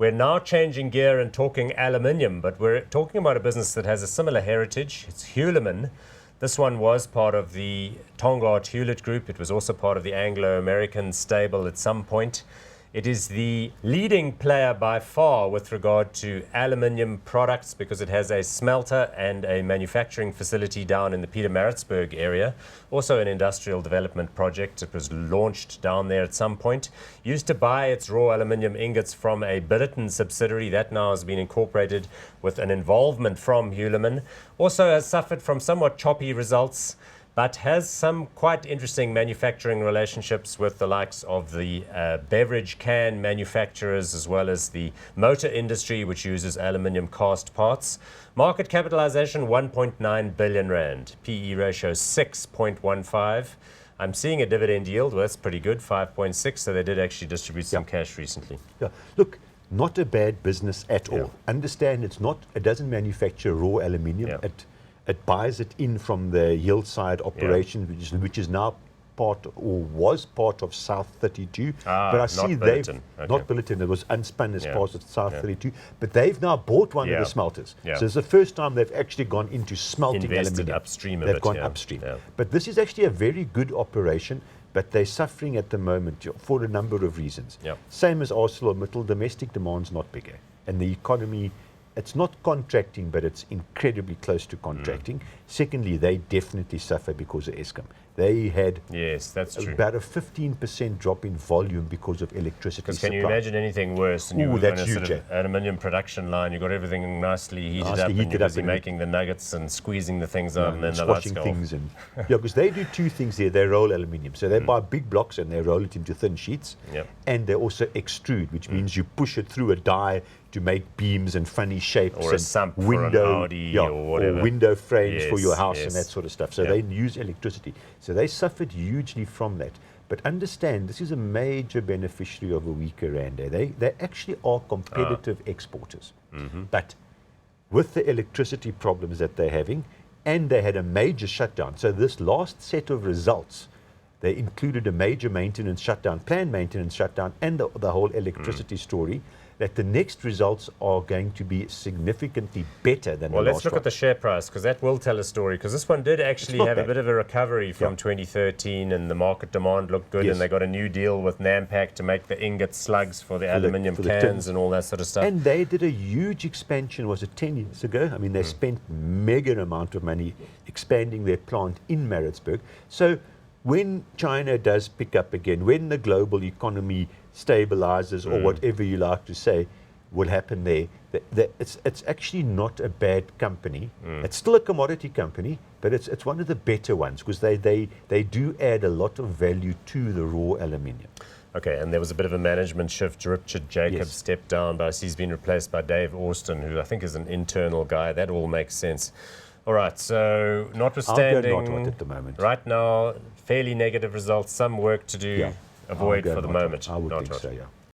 We're now changing gear and talking aluminium, but we're talking about a business that has a similar heritage. It's Hulamin. This one was part of the Tongaat Hewlett Group. It was also part of the Anglo-American stable at some point. It is the leading player by far with regard to aluminium products because it has a smelter and a manufacturing facility down in the Pietermaritzburg area. Also an industrial development project. It was launched down there at some point. Used to buy its raw aluminium ingots from a Billiton subsidiary. That now has been incorporated with an involvement from Hulamin. Also has suffered from somewhat choppy results, but has some quite interesting manufacturing relationships with the likes of the beverage can manufacturers as well as the motor industry, which uses aluminium cast parts. Market capitalization 1.9 billion rand, PE ratio 6.15. I'm seeing a dividend yield, well, that's pretty good, 5.6, so they did actually distribute some cash recently. Yeah, look, not a bad business at all. Understand it doesn't manufacture raw aluminium. It buys it in from the Hillside operation, which is now part or was part of South 32. But I see they've not Billiton. It was unspun as part of South 32. But they've now bought one of the smelters. So it's the first time they've actually gone into smelting aluminium. Upstream. They've gone upstream. But this is actually a very good operation. But they're suffering at the moment for a number of reasons. Same as ArcelorMittal, domestic demand's not bigger, and the economy. It's not contracting, but it's incredibly close to contracting. Secondly, they definitely suffer because of Eskom. They had about a 15% drop in volume because of electricity supply. Can you imagine anything worse? And you've got a sort of aluminium production line, you've got everything nicely heated up, and you're busy making the nuggets and squeezing the things out, and then the lights go off. Because they do two things there. They roll aluminium. So they buy big blocks and they roll it into thin sheets. And they also extrude, which means you push it through a die to make beams and funny shapes, or a sump window, or window frames for your house and that sort of stuff. So they use electricity. So they suffered hugely from that. But understand, this is a major beneficiary of a weaker rand. They actually are competitive exporters. But with the electricity problems that they're having, and they had a major shutdown. So this last set of results, they included a major maintenance shutdown, planned maintenance shutdown, and the whole electricity story. That the next results are going to be significantly better than the last one. Well, let's look at the share price, because that will tell a story, because this one did actually have a bit of a recovery from 2013, and the market demand looked good, and they got a new deal with Nampak to make the ingot slugs for the aluminium cans and all that sort of stuff. And they did a huge expansion, was it 10 years ago? I mean, they spent mega amount of money expanding their plant in Maritzburg. So when China does pick up again, when the global economy stabilizes, or whatever you like to say will happen there, it's actually not a bad company. It's still a commodity company, but it's one of the better ones, because they do add a lot of value to the raw aluminium. Okay, and there was a bit of a management shift. Richard Jacobs stepped down, but he's been replaced by Dave Austin, who I think is an internal guy. That all makes sense. All right, so notwithstanding, I'll go not at the moment. Right now, fairly negative results, some work to do. Avoid for the moment. I would think so, yeah.